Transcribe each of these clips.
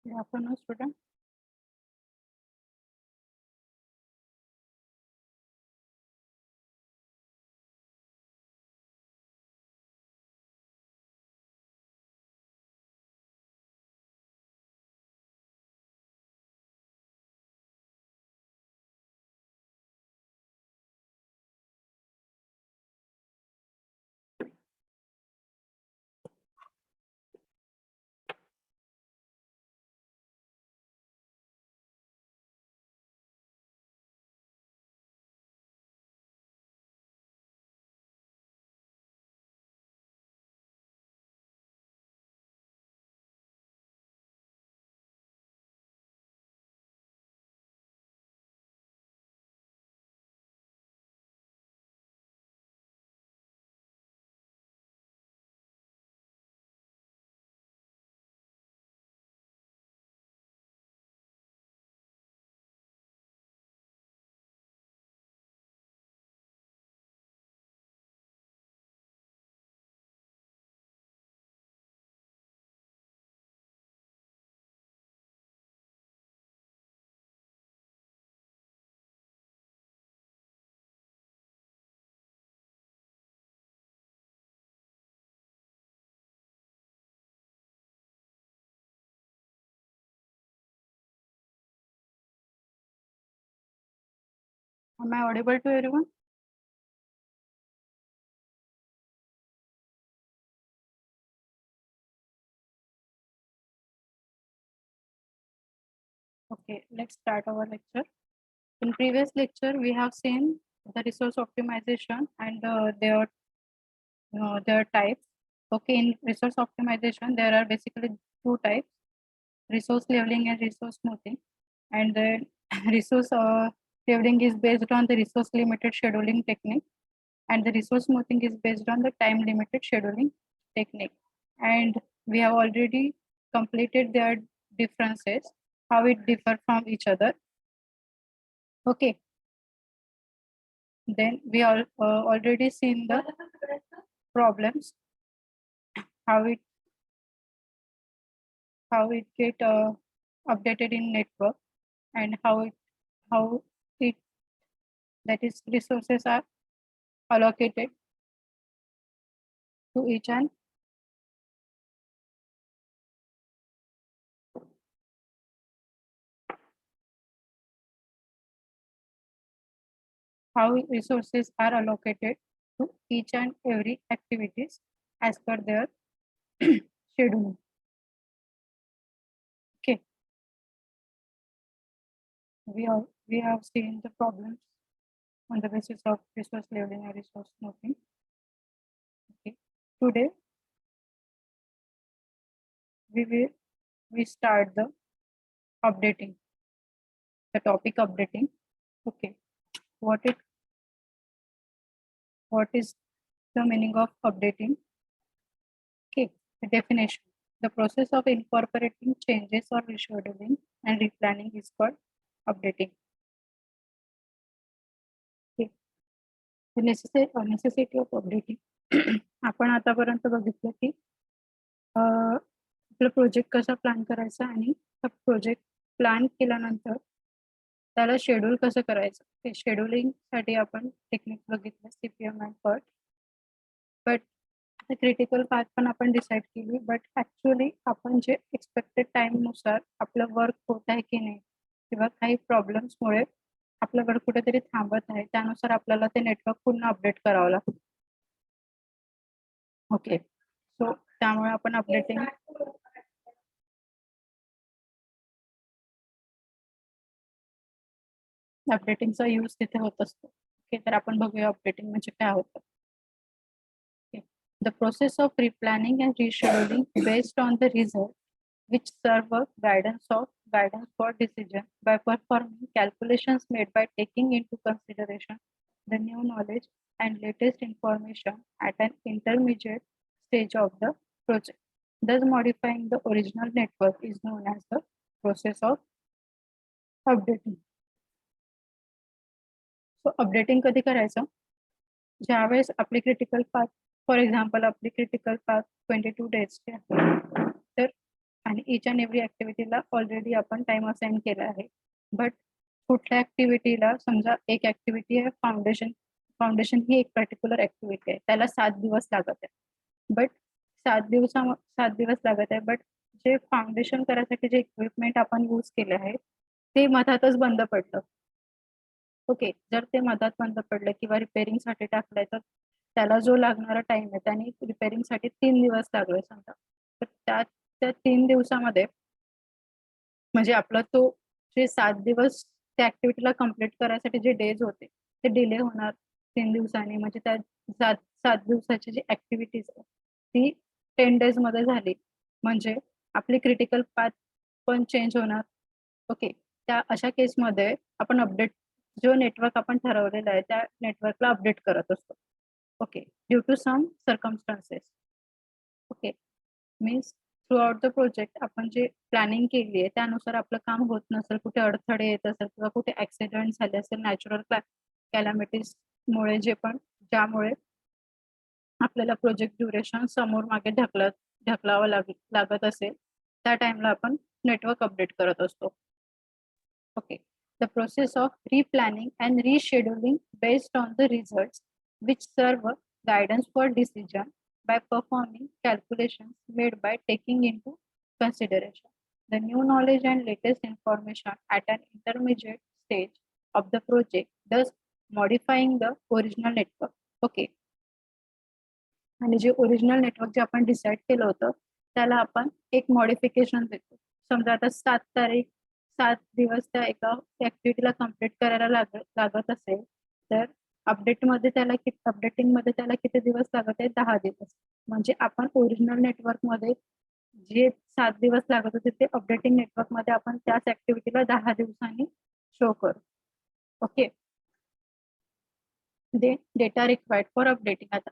Good afternoon, student. Am I audible to everyone? Okay, let's start our lecture. In previous lecture, we have seen the resource optimization and their types. Okay, in resource optimization, there are basically two types: resource leveling and resource smoothing. And the resource leveling is based on the resource limited scheduling technique, and the resource smoothing is based on the time limited scheduling technique. And we have already completed their differences, how it differ from each other. Okay, then we all already seen the problems, how it get updated in network, and how it that is resources are allocated to each and how resources are allocated to each and every activities as per their scheduling. Okay, we have seen the problems on the basis of resource leveling and resource smoothing. Okay, today we start the updating, the topic updating. Okay, what is the meaning of updating? Okay, the definition: the process of incorporating changes or rescheduling and replanning is called updating. Okay, the necessity of updating. आपण आतापर्यंत बघितलं की आपला project कसा plan करायचा आणि project plan केल्यानंतर त्याला शेड्यूल कसं करायचं ते शेड्यूलिंग साठी आपण टेक्निक बघितलं सीपीएम अँड पट. बट क्रिटिकल पाथ पण आपण डिसाईड केली, बट ऍक्च्युअली आपण जे एक्सपेक्टेड टाइम नुसार आपलं वर्क होत आहे की नाही किंवा काही प्रॉब्लेम्समुळे आपलं वर्क कुठेतरी थांबत आहे, त्यानुसार आपल्याला ते नेटवर्क पुन्हा अपडेट करावं लागतं. ओके, सो त्यामुळे आपण अपडेटिंगचा यूज तिथे होत असतो. ओके, तर आपण बघूया अपडेटिंग म्हणजे काय होतं. The process of replanning and rescheduling based on the result, which serve a guidance for decision by performing calculations made by taking into consideration the new knowledge and latest information at an intermediate stage of the project. Thus, modifying the original network is known as the process of updating. So, updating कधी करायचं? ज्यावेळेस आपली critical path, for example आपली critical path 22 डेजची आहे, तर आणि each and every ऍक्टिव्हिटीला already आपण time assign केला आहे. बट कुठल्या ऍक्टिव्हिटीला, समजा एक ऍक्टिव्हिटी आहे फाउंडेशन. फाउंडेशन ही एक पर्टिक्युलर ऍक्टिव्हिटी आहे, त्याला 7 दिवस लागत आहे. बट 7 दिवस लागत आहे. बट जे फाउंडेशन करायसाठी जे इक्विपमेंट आपण यूज केले आहे ते मधातच बंद पडलं. ओके, जर ते मधात बंद पडलं किंवा रिपेअरिंग साठी टाकलंय तर त्याला जो लागणारा टाइम आहे त्याने रिपेअरिंग साठी 3 दिवस लागले समजा. तर त्या 3 दिवसामध्ये म्हणजे आपला तो जे 7 दिवस त्या ऍक्टिव्हिटीला कम्प्लीट करायसाठी जे डेज होते ते डिले होणार 3 दिवसांनी. म्हणजे त्या 7 दिवसाची जी ऍक्टिव्हिटीज आहे ती 10 डेज मध्ये झाली. म्हणजे आपली क्रिटिकल पाथ पण चेंज होणार. ओके, त्या अशा केसमध्ये आपण अपडेट, जो नेटवर्क आपण ठरवलेला आहे त्या नेटवर्कला अपडेट करत असतो. Okay, due to some circumstances. Okay, means throughout the project आपण जे प्लॅनिंग केली आहे त्यानुसार आपलं काम होत नसेल, कुठे अडथळे येत असेल किंवा कुठे ऍक्सिडेंट झाले असेल नॅचरल कॅलॅमिटीज मुळे, ज्यामुळे आपल्याला प्रोजेक्ट ड्युरेशन समोर मागे ढकलावं लागत असेल, त्या टाइमला आपण नेटवर्क अपडेट करत असतो. Okay, the process of replanning and rescheduling based on the results which serve guidance for decision by performing calculations made by taking into consideration the new knowledge and latest information at an intermediate stage of the project, thus modifying the original network. Okay. आणि जे original network जे आपण decide केलं होतं त्याला आपण एक modification देतो. समजा आता 7 दिवस त्या एका ऍक्टिव्हिटीला कम्प्लीट करायला लागत असेल तर अपडेटिंग मध्ये त्याला किती दिवस लागत आहे? 10 दिवस. म्हणजे आपण ओरिजिनल नेटवर्क मध्ये जे 7 दिवस लागत होते ते अपडेटिंग नेटवर्क मध्ये आपण त्याच ऍक्टिव्हिटीला 10 दिवसांनी शो करू. Okay, data required for updating. आता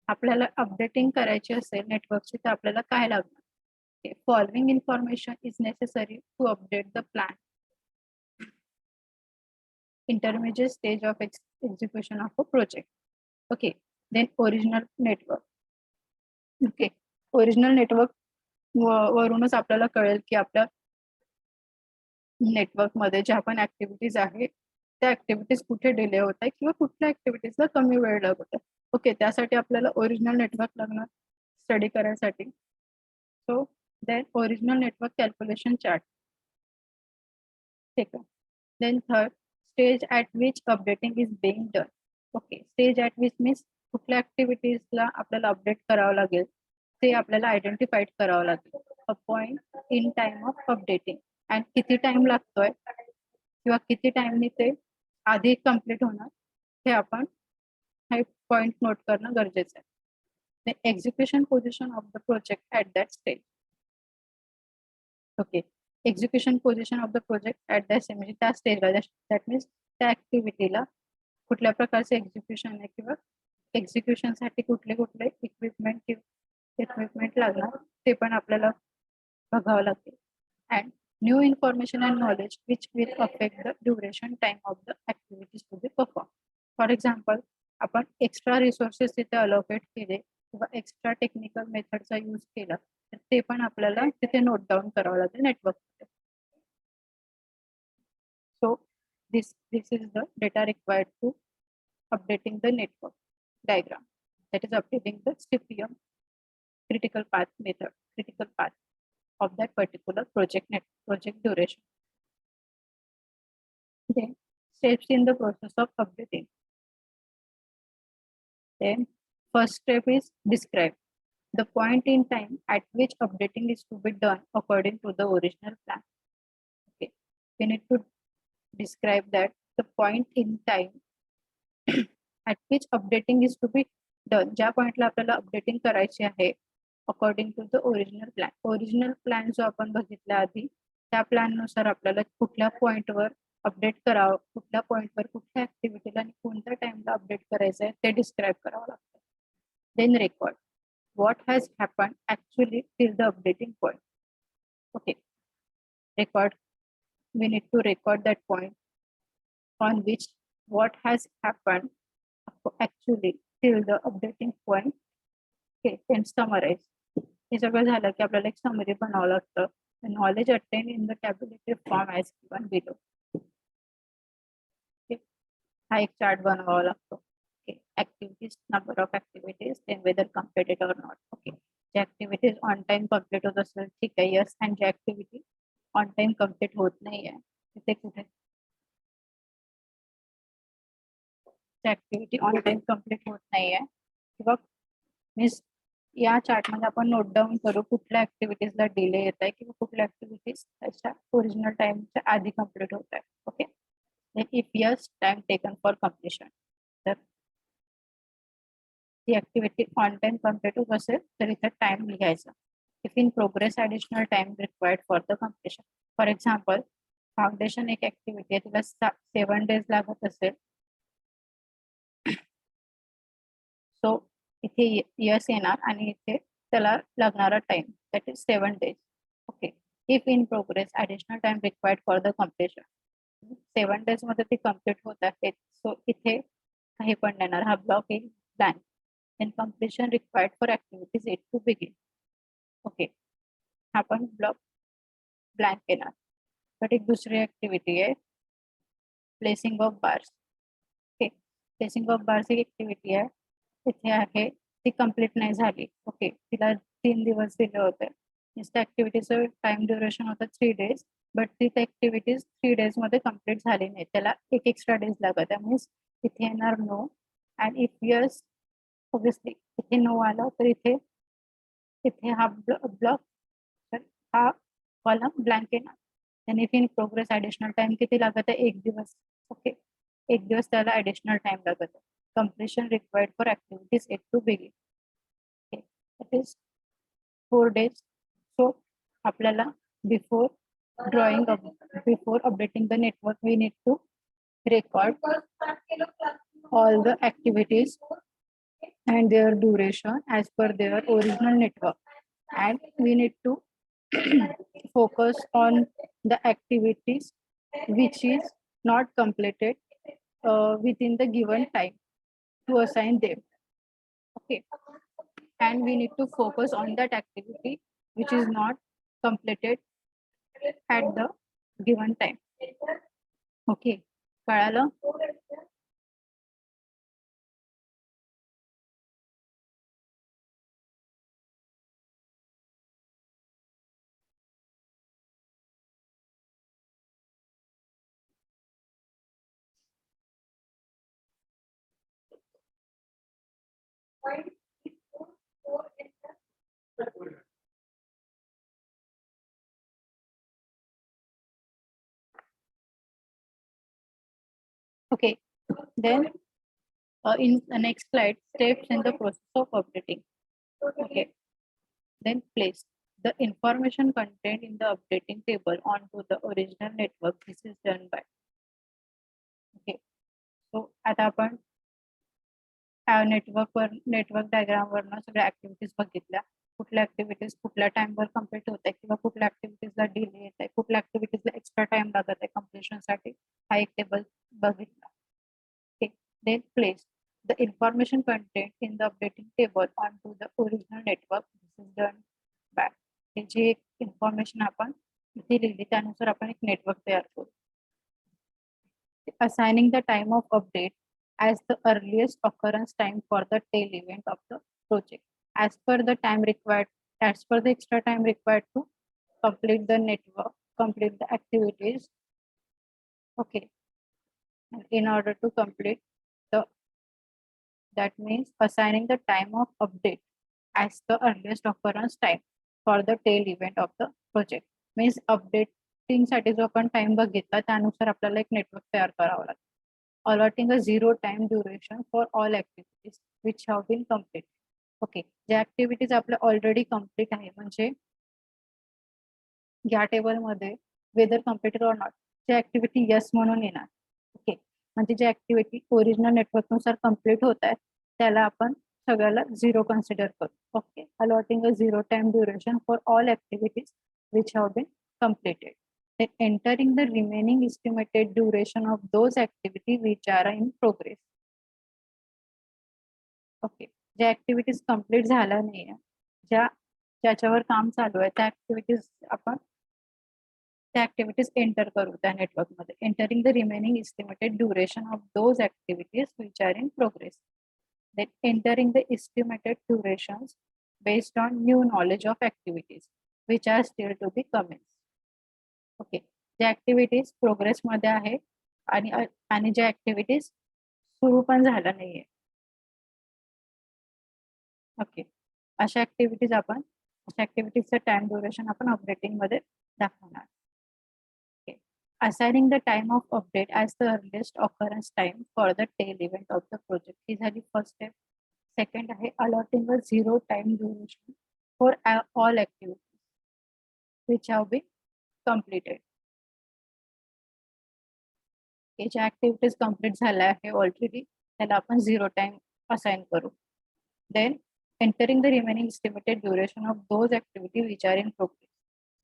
आपल्याला अपडेटिंग करायची असेल नेटवर्कची तर आपल्याला काय लागणार? Following information is necessary to update the plan. Intermediate stage of execution of a project. Okay, then original network. Okay, original network वरूनच आपल्याला कळेल की आपल्या नेटवर्क मध्ये ज्या पण ऍक्टिव्हिटीज आहे त्या ऍक्टिव्हिटीज कुठे डिले होत आहे किंवा कुठल्या ऍक्टिव्हिटीजला कमी वेळ लागत आहे. ओके, त्यासाठी आपल्याला ओरिजिनल नेटवर्क लागणार स्टडी करायसाठी. So then original network calculation chart. ठीक आहे. Then third, stage at which updating is being done. Okay, stage at which means कुठल्या ऍक्टिव्हिटीजला आपल्याला अपडेट करावं लागेल ते आपल्याला आयडेंटिफाईड करावं लागेल. A point in time of updating and किती टाइम लागतोय किंवा किती टाइमनी ते आधी कम्प्लीट होणार हे आपण हे पॉइंट नोट करणं गरजेचं आहे. Execution position of the project at that stage. Okay, execution position of the project at that stage म्हणजे त्या स्टेजला, दॅट मीन्स त्या ऍक्टिव्हिटीला कुठल्या प्रकारचे एक्झिक्युशन आहे किंवा एक्झिक्युशन साठी कुठले इक्विपमेंट लागणार ते पण आपल्याला बघावं लागेल. And new information and knowledge which will affect the duration time of the activities to be perform. For example, आपण एक्स्ट्रा रिसोर्सेस तिथे अलोकेट केले किंवा एक्स्ट्रा टेक्निकल मेथडचा यूज केला तर ते पण आपल्याला तिथे नोट डाऊन करावं लागेल network. So this is the data required to updating the network diagram, that is updating the CPM, critical path method, critical path of that particular project duration. Then steps in the process of updating. Then first step is describe the point in time at which updating is to be done according to the original plan. Okay, we need to describe that the point in time at which updating is to be done. ज्या पॉइंटला आपल्याला updating करायची आहे according to the original plan. Original plan जो आपण बघितला आधी त्या प्लॅन नुसार आपल्याला कुठल्या पॉइंटवर अपडेट करावं, कुठल्या पॉइंटवर कुठल्या ऍक्टिव्हिटीला आणि कोणत्या टाइमला अपडेट करायचं आहे ते डिस्क्राईब करावं लागतं. Then record what has happened actually till the updating point. Okay, record, we need to record that point on which what has happened actually till the updating point. Okay, and summarize. हे सगळं झालं की आपल्याला एक summary बनावं लागतं The knowledge attained in the tabulative form as given below. Okay. हा एक chart बनवावा लागतो. Okay. Activities, number of activities, then whether completed or not. Okay. जे ऍक्टिव्हिटीज ऑन टाइम कम्प्लीट होत असेल ठीक आहे, यस. अँड जे ऍक्टिव्हिटी ऑन टाइम कम्प्लीट होत नाहीये तिथे कुठे ऍक्टिव्हिटी ऑन टाइम कम्प्लीट होत नाहीये किंवा मीन्स या चार्ट मध्ये आपण नोट डाऊन करू कुठल्या ऍक्टिव्हिटीजला डिले येत आहे किंवा कुठल्या ऍक्टिव्हिटीज त्याच्या ओरिजिनल टाइमच्या आधी कम्प्लीट होत आहे. Okay. If yes, time taken for completion. तर ती ऍक्टिव्हिटी ऑन टाइम कम्प्लीट होत असेल तर इथे टाइम लिहायचा. If in progress additional time required for the completion. For example, foundation एक ऍक्टिव्हिटी आहे, तिला 7 days लागत असेल, सो इथे यस येणार आणि इथे त्याला लागणारा time that is 7 days. Okay. If in progress additional time required for the completion. 7 days मध्ये ती कम्प्लीट होत आहे, सो इथे काही पण देणार, हा ब्लॉक एक blank. then completion required for activities 8 to begin. Okay. हा पण ब्लॉक ब्लँक येणार. बट एक दुसरी ऍक्टिव्हिटी आहे, placing of bars. Okay. Placing of bars एक ऍक्टिव्हिटी आहे, इथे आहे, ती कम्प्लीट नाही झाली. ओके. तिला 3 दिवस दिले होते. त्या ऍक्टिव्हिटीचं टाइम ड्युरेशन होतं 3 days, बट ती ऍक्टिव्हिटीज 3 days मध्ये कम्प्लीट झाली नाही, त्याला एक एक्स्ट्रा डेज लागत आहे. मीन्स इथे येणार no. And if yes, obviously इथे नो आला तर इथे इथे हा ब्लॉक, हा कॉलम ब्लँक येणार. आणि if in progress additional time किती लागत आहे, 1 दिवस. ओके. 1 दिवस त्याला ऍडिशनल टाइम लागत आहे. Completion required for activities 8 to begin. Okay. That is 4 days. So आपल्याला before drawing before updating the network we need to record all the activities and their duration as per their original network, and we need to focus on the activities which is not completed within the given time to assign them. Okay. And we need to focus on that activity which is not completed at the given time. Okay. कळालं? Okay. Then in the next slide, steps in the process of updating. Okay. Then place the information contained in the updating table onto the original network. This is done by. Okay. So आता आपण network diagram वरनं सगळ्या activities बघितल्या. कुठल्या activities कुठल्या टाइमवर complete होत आहे किंवा कुठल्या ऍक्टिव्हिटीजला डिले येत आहे, कुठल्या ऍक्टिव्हिटीजला एक्स्ट्रा टाइम लागत आहे कम्प्लिशनसाठी, हा एक टेबल बघितला. Okay. Then place the information contained in the updating table onto the original network. This is done by. जी एक इन्फॉर्मेशन आपण इथे लिहिली त्यानुसार आपण एक नेटवर्क तयार करू. Assigning the time of update as the earliest occurrence time for the tail event of the project as per the time required, as per the extra time required to complete the network, complete the activities. Okay. And in order to complete the, that means assigning the time of update as the earliest occurrence time for the tail event of the project. Means updating साठी जो आपण time बघितला त्यानुसार आपल्याला एक network तयार करावं लागेल. Allotting a zero time duration for all activities which have been complete. Okay. ज्या ऍक्टिव्हिटीज आपल्या ऑलरेडी कम्प्लीट आहे, म्हणजे या टेबलमध्ये वेदर कम्प्लीटेड ऑर नॉट, जे ऍक्टिव्हिटी यस म्हणून येणार. ओके. म्हणजे जे ऍक्टिव्हिटी ओरिजिनल नेटवर्कनुसार कम्प्लीट होत आहे त्याला आपण सगळ्याला 0 कन्सिडर करू. Okay. Allotting a 0 time duration for all activities which have been completed. Then entering the remaining estimated duration of those activities which are in progress. Okay. ज्या ऍक्टिव्हिटीज कम्प्लीट झाल्या नाहीये, ज्याच्यावर काम चालू आहे त्या ऍक्टिव्हिटीज आपण त्या ऍक्टिव्हिटीज एंटर करू त्या नेटवर्कमध्ये. Entering the remaining estimated duration of those activities which are in progress. Then entering the estimated durations based on new knowledge of activities which are still to be commenced. Okay, ज्या activities progress मध्ये आहे आणि ज्या activities सुरू पण झाल्या नाहीये. Okay, अशा ऍक्टिव्हिटीजचं टाइम ड्युरेशन आपण अपडेटिंग मध्ये दाखवणार. Assigning the time of update as the earliest occurrence time for the tail event of the project. ही झाली फर्स्ट स्टेप. सेकंड आहे allotting a zero time duration for all activities which have been completed. ज्या activities complete झाल्या आहे already त्याला आपण zero time assign करू. Then entering the remaining estimated duration of those activity which are in progress.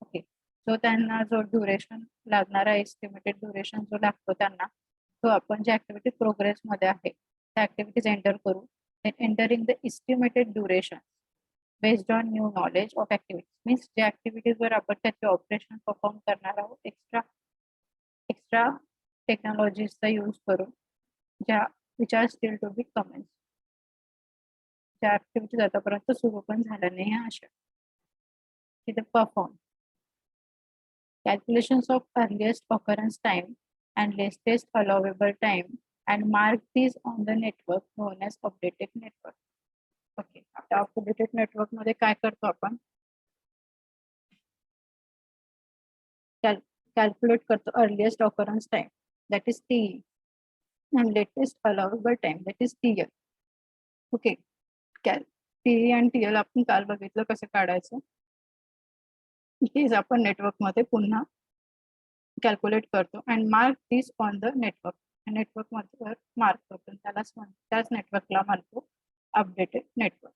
Okay, जो त्यांना जो duration लागणारा एस्टिमेटेड ड्युरेशन जो लागतो त्यांना तो आपण ज्या ऍक्टिव्हिटी प्रोग्रेस मध्ये आहे त्या ऍक्टिव्हिटीज एंटर करू. Entering the estimated duration based on new knowledge of activities means ज्या ऍक्टिव्हिटीजवर आपण त्याचे ऑपरेशन परफॉर्म करणार आहोत एक्स्ट्रा टेक्नॉलॉजीजचा यूज करून ज्या which are still to be comments. ज्या ऍक्टिव्हिटीज आतापर्यंत सुरू पण झाल्या नाही अशा तिथे perform. Calculations of earliest occurrence time and latest allowable time and mark these on the network known as updated network. Okay, आता अपडेटेड नेटवर्क मध्ये काय करतो आपण कॅल्क्युलेट करतो earliest occurrence time that is T and latest allowable time that is TL. Okay, T आणि TL आपण काल बघितलं कसं काढायचं. तेच आपण नेटवर्क मध्ये पुन्हा कॅल्क्युलेट करतो and mark this on the network. Network मध्ये मार्क करतो त्याच नेटवर्कला म्हणतो updated network.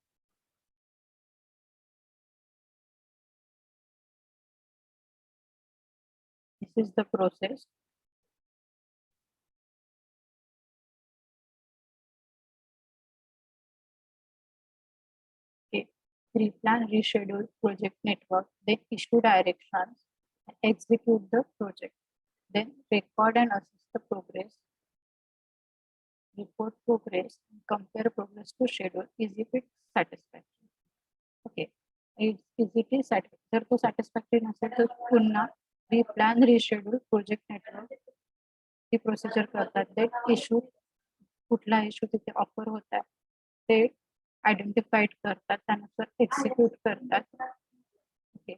This is the process. Replan, reschedule project network, then issue directions, and execute the project. Then record and assess the progress, report progress, and compare progress to schedule. Is it satisfactory? Okay, is it satisfactory? जर तो satisfactory नसेल तर पुन्हा replan, reschedule project network ही procedure करतात. ते issue कुठला issue तिथे offer होत आहे ते आयडेंटिफाईड करतात त्यानंतर एक्झिक्यूट करतात. Okay,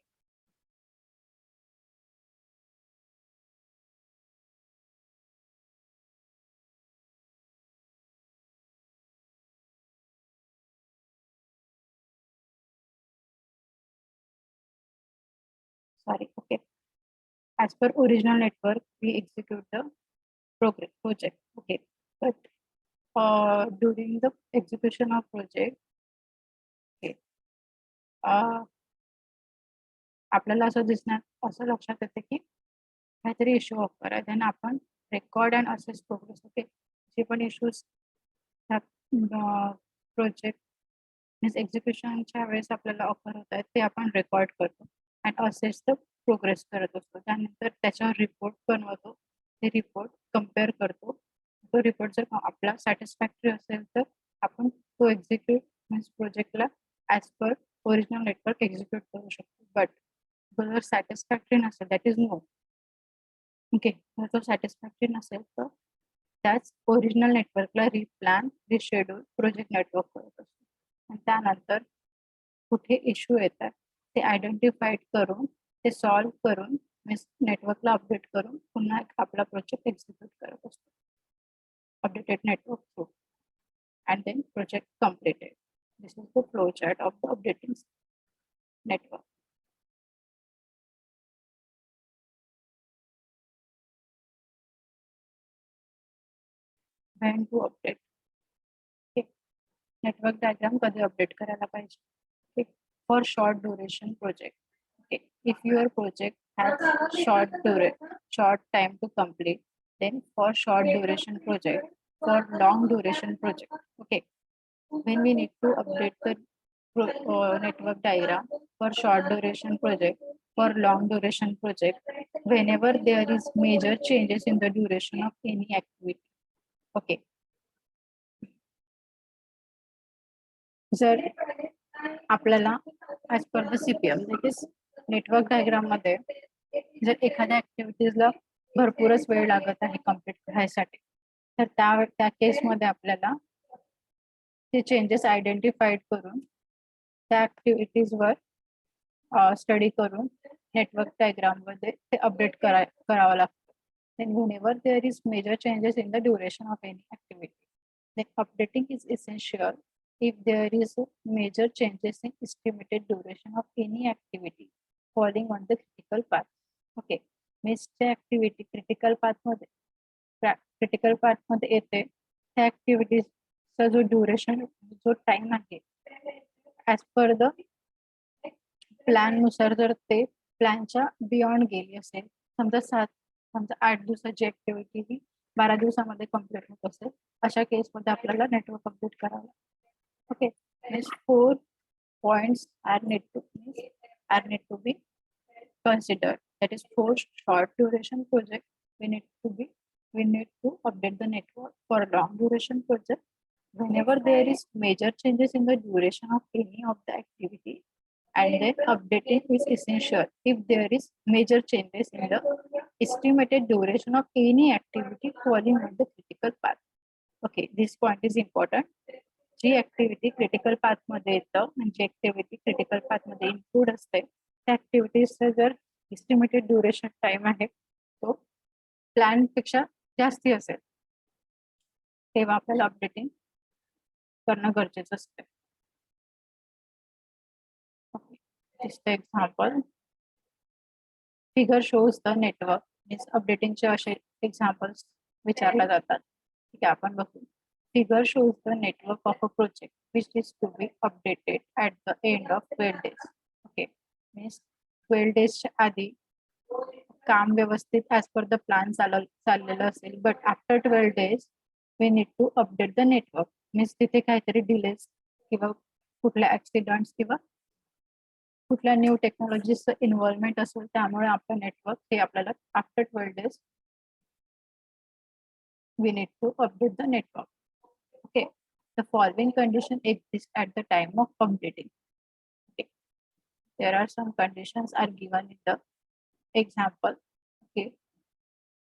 sorry. Okay, as per original network we execute the project. Okay, but during the execution of project, okay, आपल्याला असं लक्षात येते की काहीतरी इश्यू ऑफर आहे. देन आपण record and assess progress. Okay, जे पण इश्यूज प्रोजेक्ट मीन्स एक्झिक्युशनच्या वेळेस आपल्याला ऑफर होत आहेत ते आपण रेकॉर्ड करतो अँड असेस द प्रोग्रेस करत असतो. त्यानंतर त्याच्यावर रिपोर्ट बनवतो. ते रिपोर्ट कम्पेअर करतो. तो रिपोर्ट जर आपला सॅटिस्फॅक्टरी असेल तर आपण तो एक्झिक्यूट मीन्स प्रोजेक्टला as per original network execute करू शकतो. बट जर सॅटिस्फॅक्टरी नसेल दॅट इज नो. ओके, जर तो सॅटिस्फॅक्टरी नसेल तर त्याच ओरिजिनल नेटवर्कला रिप्लॅन रिशेड्यूल प्रोजेक्ट नेटवर्क करत असतो. आणि त्यानंतर कुठे इश्यू येतात ते आयडेंटिफाईड करून ते सॉल्व्ह करून मीन्स नेटवर्कला अपडेट करून पुन्हा आपला प्रोजेक्ट एक्झिक्यूट करत असतो updated network through. and then project completed. This is the flow chart of the updating network. When to update? Okay. Network diagram कधी update करायला पाहिजे? Okay. For short duration project. Okay. If your project has short time to complete, then for short duration project, for long duration project. Okay. When we need to update the network diagram for short duration project, for long duration project, whenever there is major changes in the duration of any activity. Okay. जर आपल्याला as per the CPM that is network diagram मध्ये जर एखाद्या ऍक्टिव्हिटीजला भरपूरच वेळ लागत आहे complete करायसाठी, तर त्या केसमध्ये आपल्याला ते चेंजेस आयडेंटिफाईड करून त्या ऍक्टिव्हिटीजवर स्टडी करून नेटवर्क डायग्राम मध्ये ते अपडेट करावं लागतं. Then whenever there is major changes in the duration of any activity, then updating is essential if there is major changes in estimated duration of any activity falling on the critical path. Okay, means the activity critical path मध्ये येते त्या ऍक्टिव्हिटीचा जो duration जो time आहे as per the plan नुसार जर ते प्लॅनच्या beyond गेली असेल, समजा 8 दिवसाची ऍक्टिव्हिटी ही 12 दिवसामध्ये कम्प्लीट होत असेल, अशा केसमध्ये आपल्याला नेटवर्क अपडेट करावं. Okay, means 4 points are need to be considered. That is, for short duration project we need to update the network. For long duration project, whenever there is major changes in the duration of any of the activity, and then updating is essential if there is major changes in the estimated duration of any activity falling on the critical path. Okay, this point is important. जी activity critical path मध्ये येतं, म्हणजे activity critical path मध्ये include असते, त्या ऍक्टिव्हिटीजचा जर estimated duration time आहे तो प्लॅन पेक्षा जास्ती असेल, तेव्हा आपल्याला अपडेटिंग करणं गरजेचं असते. Just the example, figure shows the network. Means updating चे असे एक्झाम्पल्स विचारला जातात. ठीक आहे, आपण बघू. Figure shows the network of a project which is to be updated at the end of 12 days. Okay, means 12 days च्या आधी काम व्यवस्थित ऍज पर द प्लॅन चाललेलं असेल, but after 12 days we need to update the network. Means तिथे काहीतरी delays किंवा कुठल्या ऍक्सिडेंट्स किंवा कुठल्या न्यू टेक्नॉलॉजीचं इन्व्हॉल्वमेंट असेल, त्यामुळे आपलं नेटवर्क हे आपल्याला after 12 days we need to update the network. Okay, the following condition exists at the time of updating. Okay, there are some conditions are given in the example. Okay,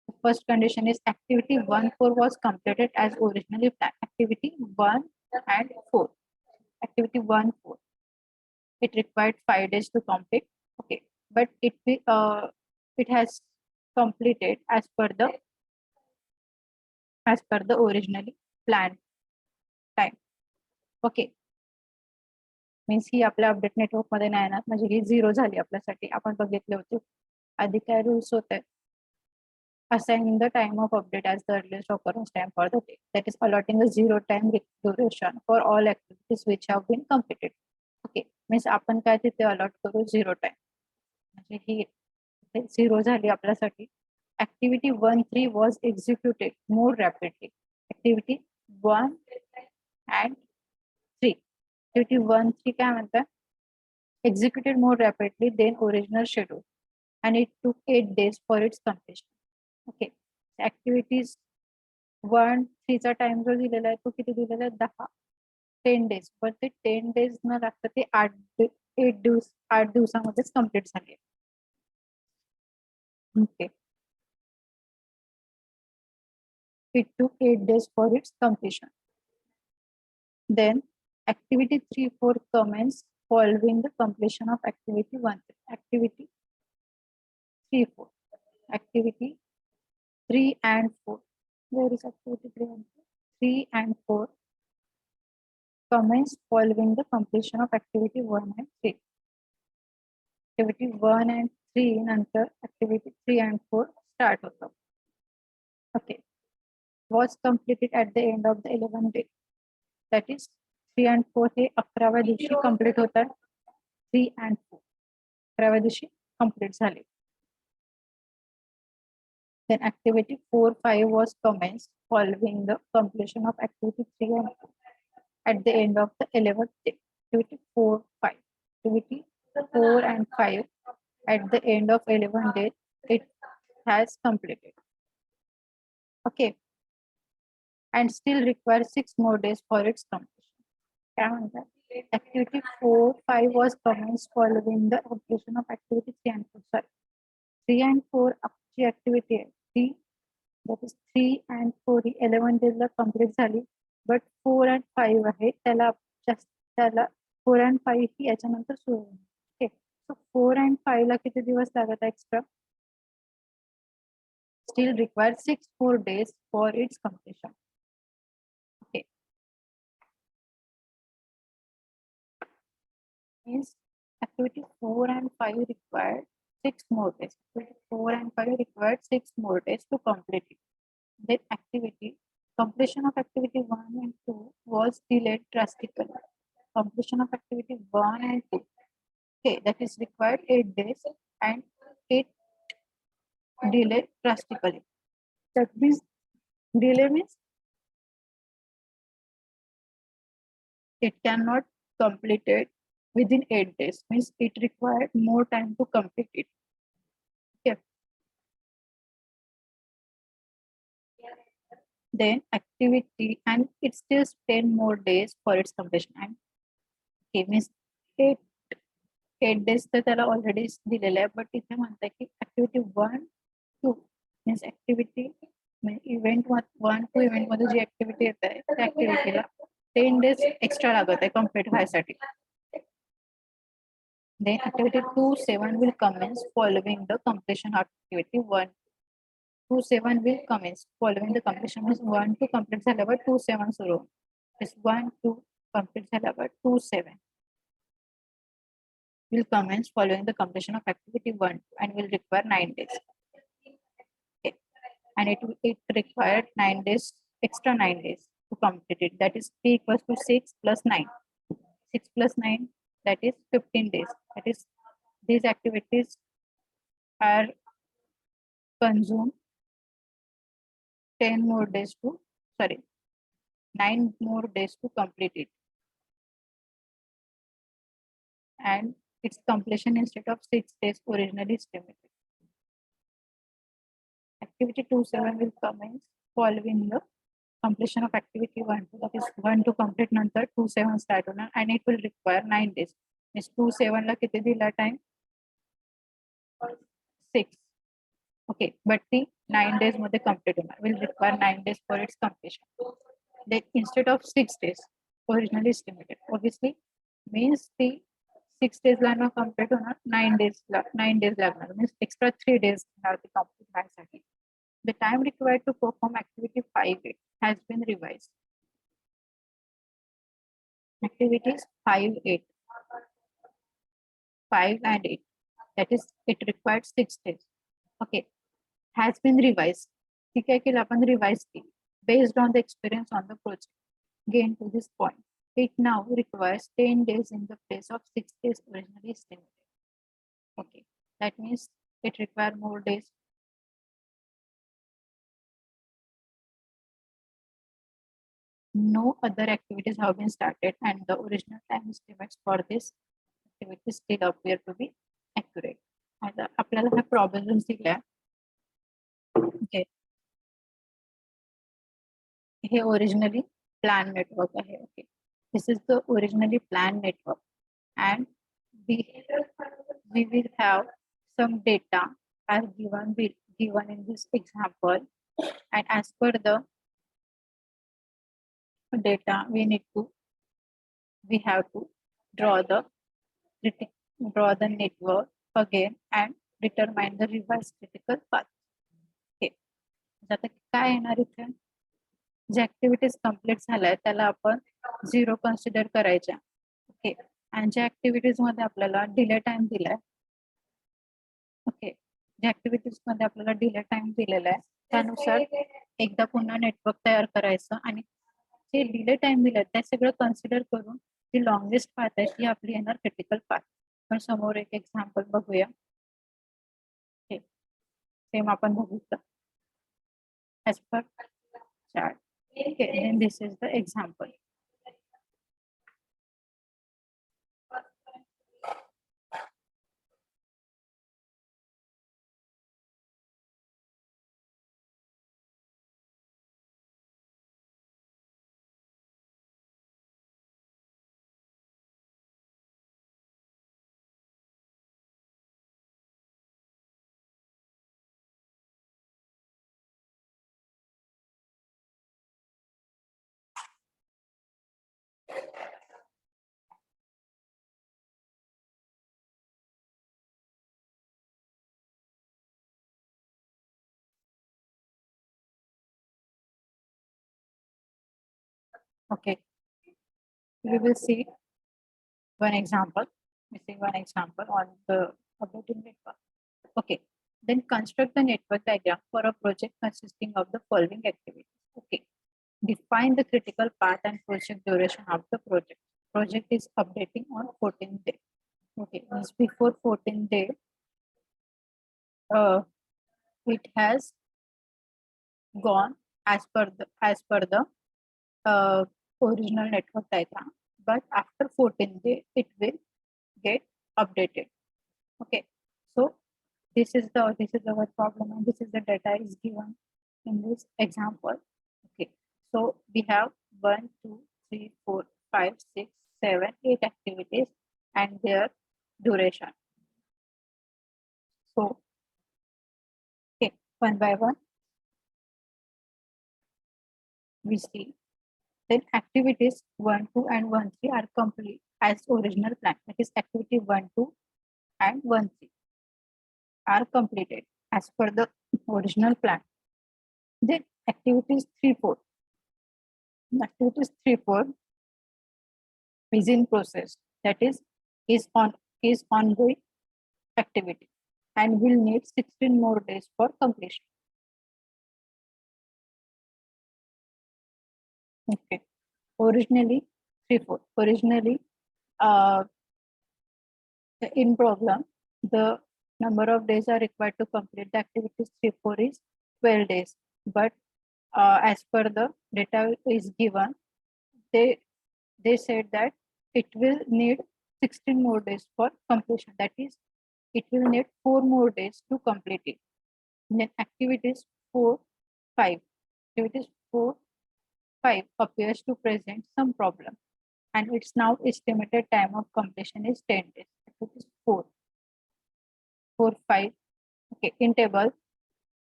the first condition is activity 1-4 was completed as originally planned. Activity 1 and 4. Activity 1-4. It required 5 days to complete. Okay, but it has completed as per the originally planned time. Okay, means he आपल्या update network मध्ये नाही येणार, म्हणजे ही 0 झाली आपल्यासाठी. आपण बघितले होते आधी काय रूल्स होते. Assigning the time of update as the earliest occurrence time for the day. That is, allotting a 0 time duration for all activities which have been completed. Okay, means आपण काय तिथे अलॉट करू 0 टाइम, म्हणजे ही 0 झाली आपल्यासाठी. Activity 1-3 was executed more rapidly. Activity 1 and 3. Activity 1-3 काय म्हणतात, executed more rapidly than original schedule and it took 8 days for its completion. Okay, activities 1-3 चा टाइम जो दिलेला आहे तो किती दिलेला आहे, 10 days. पण ते 10 days न लागता ते 8 दिवसामध्येच कम्प्लीट झाली. Okay, it took 8 days for its completion. Then activity 3-4 commence following the completion of activity 1. Activity 3-4. Activity 3 and 4. Where is activity 3 and 4? 3 and 4 commence following the completion of activity 1 and 3. Activity 1 and 3 नंतर activity 3 and 4 start होतं. Okay, was completed at the end of the 11th day. That is, 3 and 4 हे 11व्या दिवशी complete होतात. 3 and 4 11व्या दिवशी complete झाले. Then activity 4-5 was commenced following the completion of activity 3 and 4 at the end of the 11th day. Activity 4-5. Activity 4 and 5 at the end of 11 days. It has completed. Okay, and still requires 6 more days for its completion. काय म्हणतात? Activity 4, 5 was commenced following the completion of activity 3 and 4. Sorry, 3 and 4 ची activity आहे. 3, that is 3 and 4 he 11 days La complete झाली. But 4 and 5 आहे त्याला 4 and 5 ही याच्यानंतर सुरू होईल. Okay, so 4 and 5 ला किती दिवस लागत extra? Still requires 6 more days for its completion. Okay, means activity 4 and 5 required 6 more days. Activity 4 and 5 required 6 more days to complete it. Then completion of activity 1 and 2 was delayed drastically. Completion of activity 1 and 2. Okay, that is required 8 days and it delayed drastically. That means delay means it cannot complete it within 8 days, means it required more time to complete it. Okay. Then activity and it still 10 more days for its completion. And okay, means 8 days तर त्याला already दिलेलं आहे, but इथे म्हणतात की activity 1 2 means activity event 1 to event मध्ये जी activity येत आहे त्या ऍक्टिव्हिटीला 10 days एक्स्ट्रा लागत आहे complete व्हायसाठी. Then activity 2-7 will commence following the completion of activity 1. 2-7 will commence following the completion, means 1 to complete झाल्यावर 2-7 सुरू. This 1-2 complete झाल्यावर 2-7 will commence following the completion of activity 1 and will require 9 days. Okay. And it required 9 days, extra 9 days to complete it. That is T equals to 6 plus 9. 6 plus 9, that is 15 days. That is, these activities are consumed 9 more days to complete it. And its completion instead of 6 days originally estimated. Activity 2-7 will commence following the completion of activity 1. That is 1 to complete नंतर 2-7 start होणार and it will require 9 days. Means 2-7 ला किती दिला time? 6. Okay, but the 9 days मध्ये complete होणार. Will require 9 days for its completion. Then instead of 6 days originally estimated, obviously means the 6 days ला न complete होणार, 9 days लागणार, means extra 3 days complete व्हायसाठी. The time required to perform activity 5 has been revised. Activities 5 and 8. That is, it required 6 days. Okay, has been revised. ठीक है कि अपन revise की based on the experience on the project gained to this point. It now requires 10 days in the place of 6 days originally estimated. Okay, that means it requires more days. No other activities have been started and the original time estimates for this activity still appear to be accurate. आता आपल्याला हा problem दिलाय. Okay, हे originally planned network आहे. Okay, this is the originally planned network and we will have some data as given in this example, and as per the data we have to draw the network again and determine the revised critical path. Okay, आता काय येणार इथे? जे activities complete झालाय त्याला आपण 0 consider करायच्या. Okay, आणि ज्या ऍक्टिव्हिटीज मध्ये आपल्याला डिले टाइम दिलाय, ओके, ज्या ऍक्टिव्हिटीज मध्ये आपल्याला डिले टाइम दिलेला आहे त्यानुसार एकदा पुन्हा नेटवर्क तयार करायचं आणि जे डिले टाइम दिलाय त्या सगळं कन्सिडर करून जी लॉंगेस्ट पाथ आहे ती आपली येणार क्रिटिकल पाथ. पण समोर एक एक्झाम्पल बघूया. सेम आपण बघूया as per chart. Okay, then this is the example. Okay, we will see one example. We see one example on the updating network. Okay, then construct the network diagram for a project consisting of the following activities. Okay, define the critical path and project duration of the project. Project is updating on 14th day. Okay, means before 14th day, it has gone as per the uh, original network diagram, but after 14th day, it will get updated. Okay, so this is our problem, and this is the data is given in this example. Okay, so we have 1, 2, 3, 4, 5, 6, 7, 8 activities and their duration. So okay, one by one we see. Then activities 1, 2 and 1, 3 are complete as original plan. That is activity 1, 2 and 1, 3 are completed as per the original plan. Then activities 3, 4. Activities 3, 4 is in process. That is ongoing activity and will need 16 more days for completion. Okay. Originally 3, 4. Originally in problem, the number of days are required to complete the activities 3, 4 is 12 days. But as per the data is given, they said that it will need 16 more days for completion. That is, it will need 4 more days to complete it. Then activities 4, 5. Activities 4, 5 appears to present some problem, and its now estimated time of completion is 10 days. Activities 4, 4, 5. Okay, in table,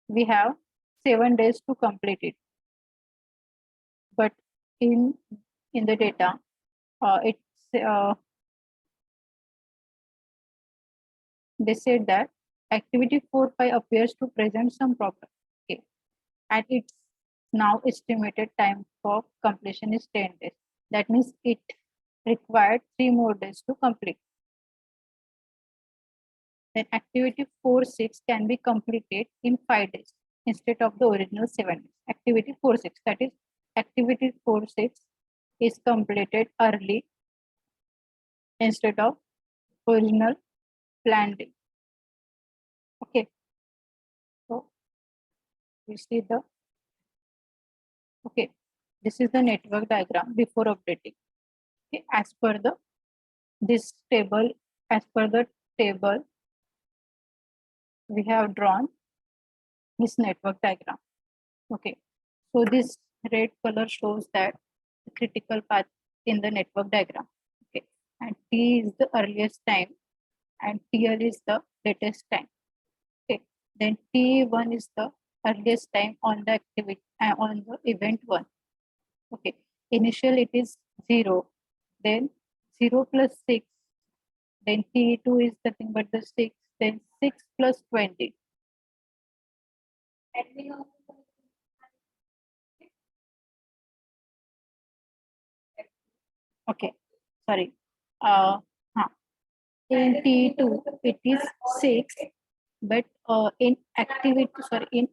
we have 7 days to complete it. But in the data, they said that activity 4, 5 appears to present some problem. Okay, and its now estimated time for completion is 10 days. That means it required 3 more days to complete. Then activity 4, 6 can be completed in 5 days instead of the original 7 days. Activity 4, 6, that is activity 4, 6 is completed early instead of original planned day. Okay, so we see the, okay, this is the network diagram before updating. Okay, as per the table we have drawn this network diagram. Okay, so this red color shows that the critical path in the network diagram. Okay, and T is the earliest time and TL is the latest time. Okay, then T1 is the earliest time on the activity on the event 1. Okay, initial it is 0, then 0 plus 6, then T2 is nothing but the 6, then 6 plus 20. Okay, sorry. In T2 it is 6, but in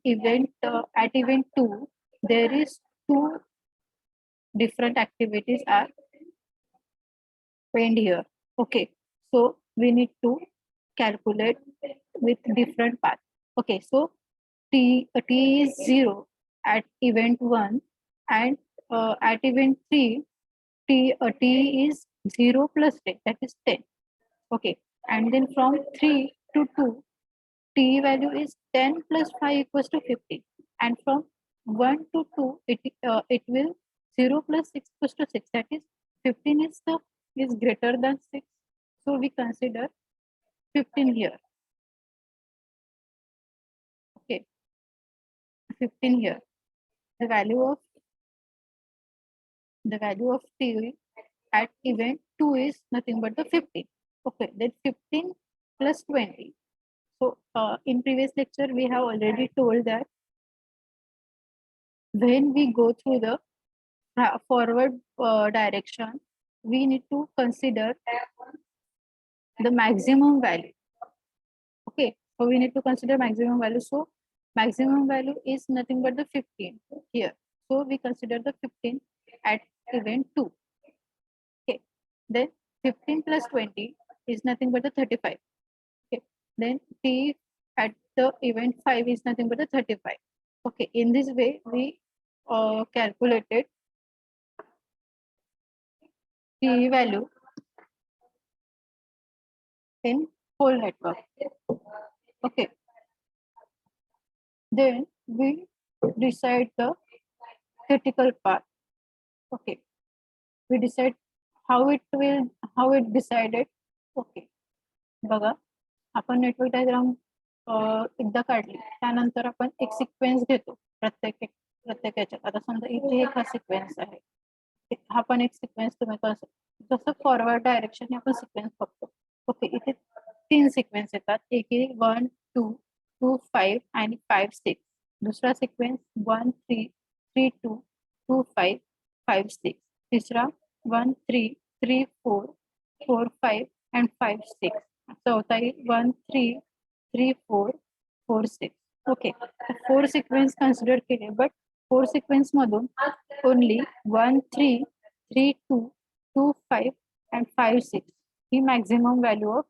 event at event 2 there is 2 different activities are penned here. Okay, so we need to calculate with different path. Okay, so T is 0 at event 1 and at event 3 T is 0 plus 10, that is 10. Okay, and then from 3 to 2 T value is 10 plus 5 equals to 50, and from 1 to 2 it will 0 plus 6 equals to 6, that is 15 is greater than 6, so we consider 15 here. Okay, 15 here. The value of T at event 2 is nothing but the 15. Okay, then 15 plus 20. So in previous lecture we have already told that when we go through the forward direction, we need to consider the maximum value. Okay, so we need to consider maximum value. So maximum value is nothing but the 15 here. So we consider the 15 at event 2. Okay, then 15 plus 20 is nothing but the 35. Okay, then T at the event 5 is nothing but the 35. Okay, in this way we calculated T value in whole network. Okay, then we decide the critical path. Okay, we decide how it decided. Okay, बघा आपण network diagram एकदा काढली त्यानंतर आपण एक sequence घेतो प्रत्येक याच्यात. आता समजा इथे एक हा सिक्वेन्स आहे, हा पण एक सिक्वेन्स तुम्ही जसं फॉरवर्ड डायरेक्शन आपण सिक्वेन्स बघतो. ओके, इथे 3 सिक्वेन्स येतात, एक 1 2 2 5 आणि 5 6. दुसरा सिक्वेन्स 1 3 3 2 2 5 5 6. तिसरा 1 3 3 4 4 5 and 5 6. चौथा 1 3 3 4 4 6. ओके, 4 सिक्वेन्स कन्सिडर केले, बट 4 सिक्वेन्स मधून only 1 3 3 2 2 5 and 5 6 he maximum value of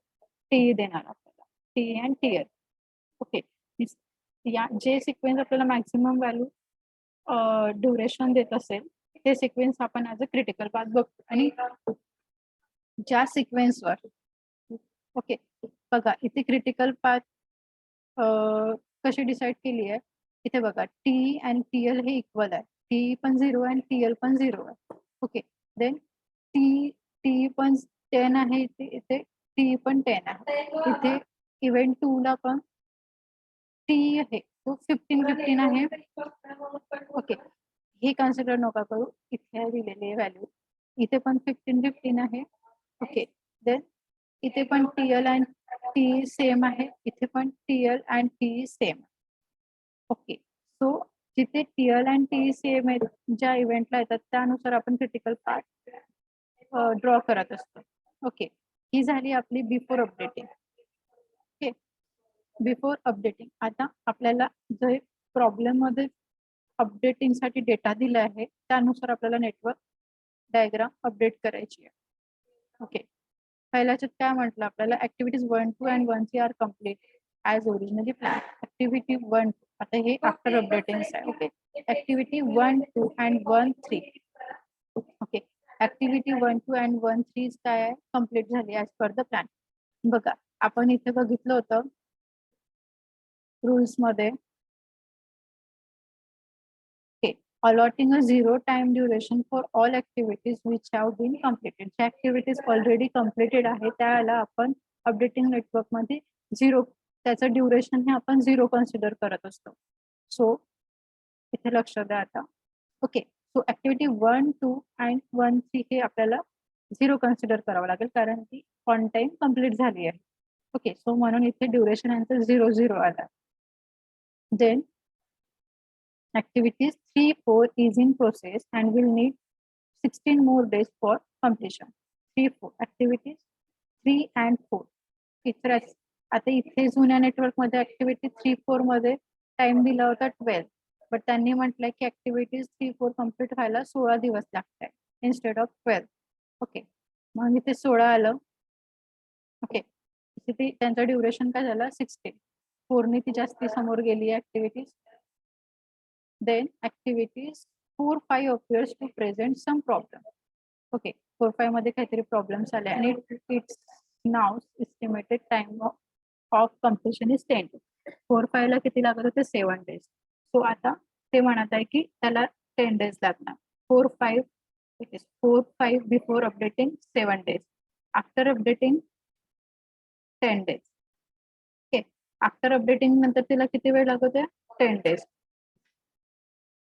T देणार आपल्याला, टी अँड टीएल. ओके, या जे सिक्वेन्स आपल्याला मॅक्झिमम व्हॅल्यू ड्युरेशन देत असेल ते सिक्वेन्स आपण ॲज अ क्रिटिकल पाथ बघतो. आणि ज्या सिक्वेन्सवर ओके बघा इथे क्रिटिकल पाथ कशी डिसाइड केली आहे, इथे बघा टी आणि टीएल हे इक्वल आहे, टी पण 0 आणि टीएल पण 0 आहे. ओके, देन टी पण 10 आहे, इथे टी पण 10 आहे. इथे इव्हेंट 2 ला पण टी आहे तो 15 आहे. ओके, हे कन्सिडर नका करू, इथे दिलेली व्हॅल्यू इथे पण 15 आहे. ओके, देन इथे पण टीएल अँड टी सेम आहे, इथे पण TL and T same. Okay, so जिथे टीएल अँड टी सेम आहेत ज्या इव्हेंटला येतात त्यानुसार आपण क्रिटिकल पार्ट ड्रॉ करत असतो. ओके, ही झाली आपली before updating. Okay, before updating. आता आपल्याला जे प्रॉब्लेम मध्ये अपडेटिंग साठी डेटा दिला आहे त्यानुसार आपल्याला नेटवर्क डायग्राम अपडेट करायची आहे. ओके, पहिल्याच्यात काय म्हटलं आपल्याला, activities 1 2 and 1 3 are complete as originally plan. Activity 1 आता हे आफ्टर अपडेटिंग आहे. Okay, activity 1 2 and 1 3. Okay, activity 1 2 and 1 3 काय आहे, कम्प्लीट झाली ॲज पर द प्लॅन. बघा आपण इथे बघितलं होतं रूल्स मध्ये, allotting a zero time duration for all activities which have been completed. ज्या activities already completed आहे त्याला आपण अपडेटिंग नेटवर्क मध्ये 0 त्याचं ड्युरेशन हे आपण 0 कन्सिडर करत असतो. सो इथे लक्ष द्या आता. ओके, सो ऍक्टिव्हिटी 1 2 and 1 3 हे आपल्याला 0 कन्सिडर करावं लागेल कारण ती ऑन टाइम कम्प्लीट झाली आहे. ओके, सो म्हणून इथे ड्युरेशन यांचं 0 0 आला. Then activities 3 4 is in process and will need 16 more days for completion. 3 4 activities 3 and 4. आता इथे जुन्या नेटवर्क मध्ये ऍक्टिव्हिटी 3 4 मध्ये टाइम दिला होता 12, बट त्यांनी म्हटलंय की ऍक्टिव्हिटीज 3 4 कम्प्लीट व्हायला 16 दिवस लागतात इन्स्टेड ऑफ 12. ओके, मग इथे 16 आलं. ओके, इथे त्यांचं ड्युरेशन काय झालं 16. 4 ने ती जास्ती समोर गेली activities. Then activities 4 5 appears to present some problem. Okay, 4 5 मध्ये काहीतरी प्रॉब्लेम्स आले आणि it's now estimated time of completion is 10. 4 5 ला किती लागत होते 7 days. सो आता ते म्हणत आहे की त्याला 10 days लागणार. 4 5 it is 4 5 before updating 7 days, after updating 10 days. Okay, after updating नंतर तिला किती वेळ लागत आहे 10 days.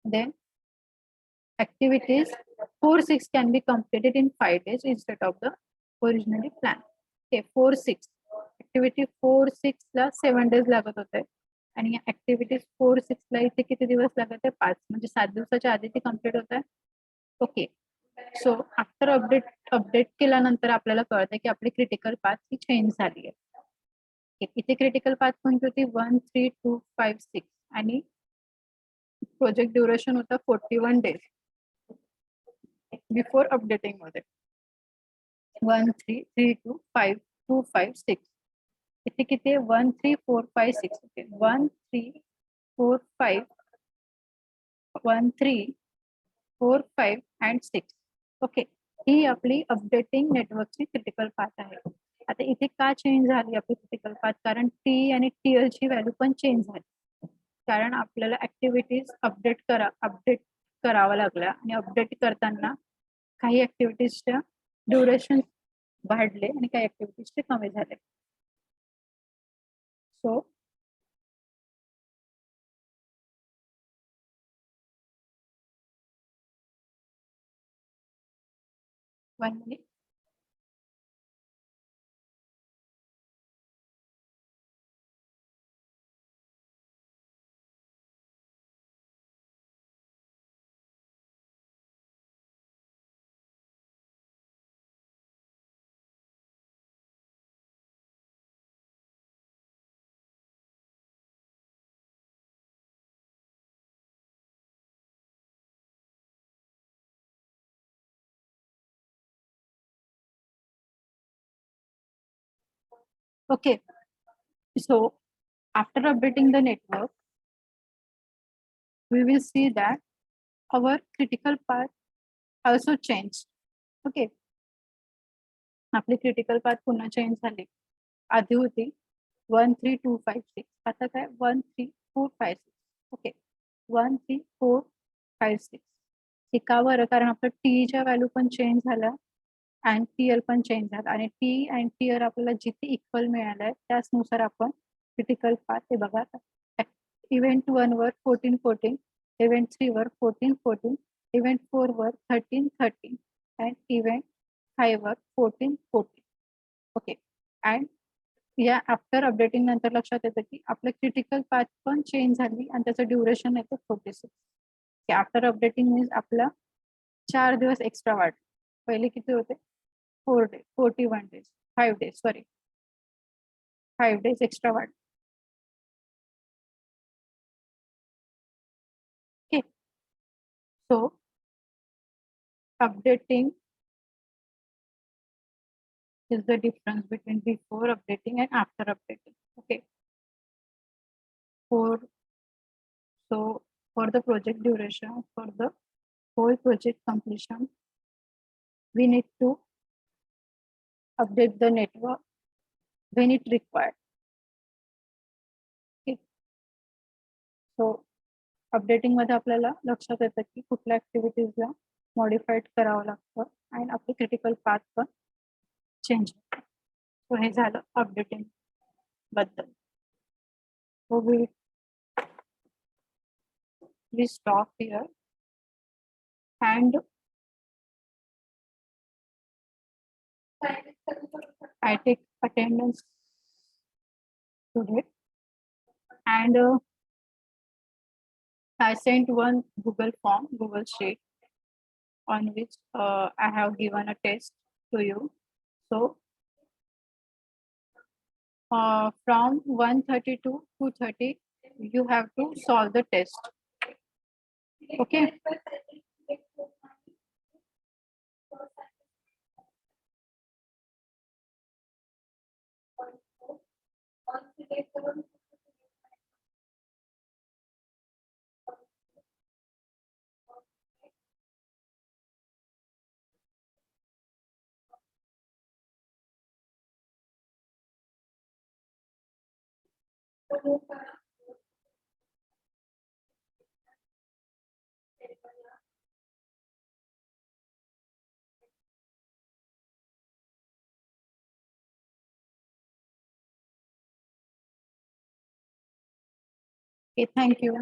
Then activities 4 6 can be completed in 5 days instead of the originally planned. Okay, 4 6 activity 4 6 La 7 days लागत होते आणि activities 4 6 ला इथे किती दिवस लागत आहे 5, म्हणजे 7 दिवसाच्या आधी ती कम्प्लीट होत आहे. ओके. सो आफ्टर अपडेट केल्यानंतर आपल्याला कळतं की आपली क्रिटिकल पाथ ही चेंज झाली आहे. इथे क्रिटिकल पाथ कोणती होती 1, 3, 2, 5, 6 आणि प्रोजेक्ट ड्युरेशन होता 41 डेज बिफोर अपडेटिंग मध्ये 1, 3, 3, 2, 5, 2, 5, 6. इथे किती आहे 1, 3, 4, 5, 6. Okay 1, 3, 4, 5, 1, 3, 4, 5 and 6. ओके. ही आपली अपडेटिंग नेटवर्कची क्रिटिकल पाथ आहे. आता इथे का चेंज झाली आपली क्रिटिकल पाथ? कारण टी आणि टीएल ची व्हॅल्यू पण चेंज झाली. कारण आपल्याला ऍक्टिव्हिटीज अपडेट करावं लागल्या आणि अपडेट करताना काही ऍक्टिव्हिटीजच्या ड्युरेशन वाढले आणि काही ऍक्टिव्हिटीजचे कमी झाले. So one minute. Okay, so after updating the network, we will see that our critical path also changed. Okay, आपली क्रिटिकल पाथ पुन्हा चेंज झाली. आधी होती 1, 3, 2, 5, 6. आता काय 1, 3, 4, 5, 6. ओके 1, 3, 4, 5, 6. हे का बरं? कारण आपलं टीच्या व्हॅल्यू पण चेंज झाल्या आणि टीएल पण चेंज झाला आणि टी आणि टीएल आपल्याला जिथे इक्वल मिळालंय त्याचनुसार आपण क्रिटिकल पाथ हे बघा. Event 1 were 14, 14, event 3 were 14, 14, event 4 were 13, 13 and event 5 were 14, 14. Okay and या आफ्टर अपडेटिंग नंतर लक्षात येतं की आपलं क्रिटिकल पाथ पण चेंज झाली आणि त्याचं ड्युरेशन येतं 46. आफ्टर अपडेटिंग मीन्स आपला 4 दिवस एक्स्ट्रा वाढ. पहिले किती होते 4 days 41 days 5 days sorry 5 days extra वाढ. Okay so updating is the difference between before updating and after updating. Okay. For the project duration, for the whole project completion, we need to update the network when it required. Okay. So updating मध्ये आपल्याला लक्षात येतं की कुठल्या ऍक्टिव्हिटीजला modified करावं लागतं आणि आपली क्रिटिकल पाथ पण चेंज होतं. सो हे झालं अपडेटिंग बद्दल. So we stop here and I take attendance today and I sent one Google form, Google Sheet on which I have given a test to you. So from 1:30 to 2:30, you have to solve the test. Okay. Okay, thank you.